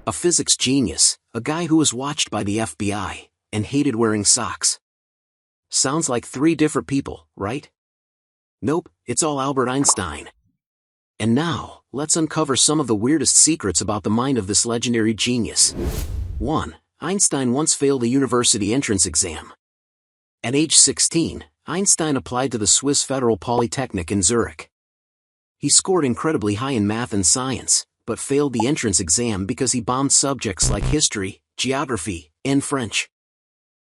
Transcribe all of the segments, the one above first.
A physics genius, a guy who was watched by the FBI, and hated wearing socks. Sounds like three different people, right? Nope, it's all Albert Einstein. And now, let's uncover some of the weirdest secrets about the mind of this legendary genius. 1. Einstein once failed a university entrance exam. At age 16, Einstein applied to the Swiss Federal Polytechnic in Zurich. He scored incredibly high in math and science, but failed the entrance exam because he bombed subjects like history, geography, and French.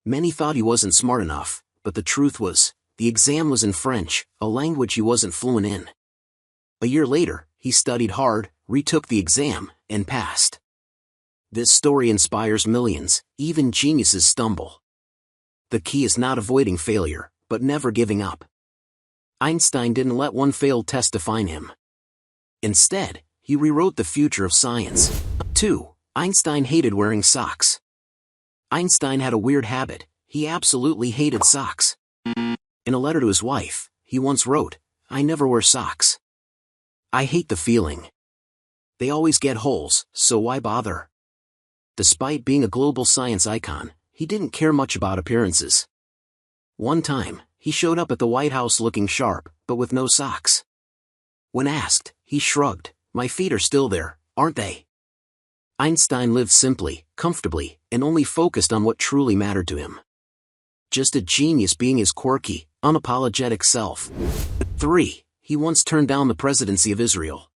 Many thought he wasn't smart enough, but the truth was, the exam was in French, a language he wasn't fluent in. A year later, he studied hard, retook the exam, and passed. This story inspires millions, even geniuses stumble. The key is not avoiding failure, but never giving up. Einstein didn't let one failed test define him. Instead, he rewrote the future of science. 2. Einstein hated wearing socks. Einstein had a weird habit, he absolutely hated socks. In a letter to his wife, he once wrote, "I never wear socks. I hate the feeling. They always get holes, so why bother?" Despite being a global science icon, he didn't care much about appearances. One time, he showed up at the White House looking sharp, but with no socks. When asked, he shrugged, "My feet are still there, aren't they?" Einstein lived simply, comfortably, and only focused on what truly mattered to him. Just a genius being his quirky, unapologetic self. 3. He once turned down the presidency of Israel.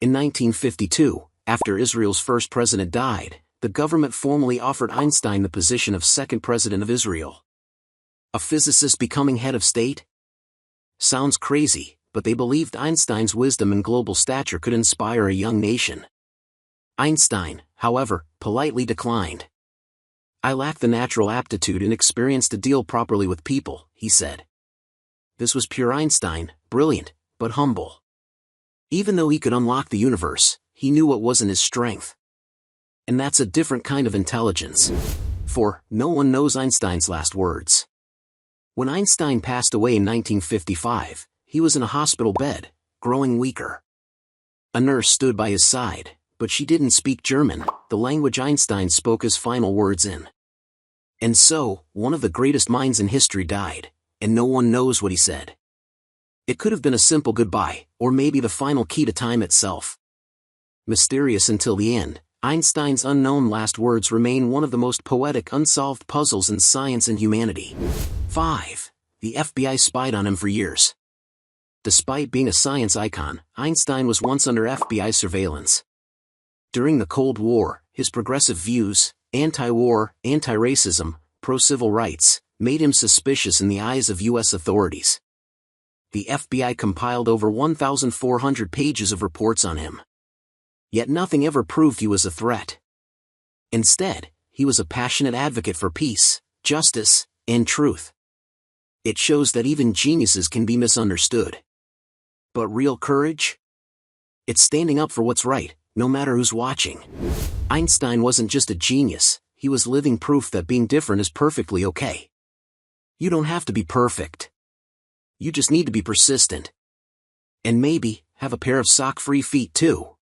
In 1952, after Israel's first president died, the government formally offered Einstein the position of second president of Israel. A physicist becoming head of state? Sounds crazy, but they believed Einstein's wisdom and global stature could inspire a young nation. Einstein, however, politely declined. "I lack the natural aptitude and experience to deal properly with people," he said. This was pure Einstein, brilliant, but humble. Even though he could unlock the universe, he knew what wasn't his strength. And that's a different kind of intelligence. 4. No one knows Einstein's last words. When Einstein passed away in 1955, he was in a hospital bed, growing weaker. A nurse stood by his side, but she didn't speak German, the language Einstein spoke his final words in. And so, one of the greatest minds in history died, and no one knows what he said. It could have been a simple goodbye, or maybe the final key to time itself. Mysterious until the end, Einstein's unknown last words remain one of the most poetic unsolved puzzles in science and humanity. 5. The FBI spied on him for years. Despite being a science icon, Einstein was once under FBI surveillance. During the Cold War, his progressive views, anti-war, anti-racism, pro-civil rights, made him suspicious in the eyes of U.S. authorities. The FBI compiled over 1,400 pages of reports on him. Yet nothing ever proved he was a threat. Instead, he was a passionate advocate for peace, justice, and truth. It shows that even geniuses can be misunderstood. But real courage? It's standing up for what's right, no matter who's watching. Einstein wasn't just a genius, he was living proof that being different is perfectly okay. You don't have to be perfect. You just need to be persistent. And maybe, have a pair of sock-free feet too.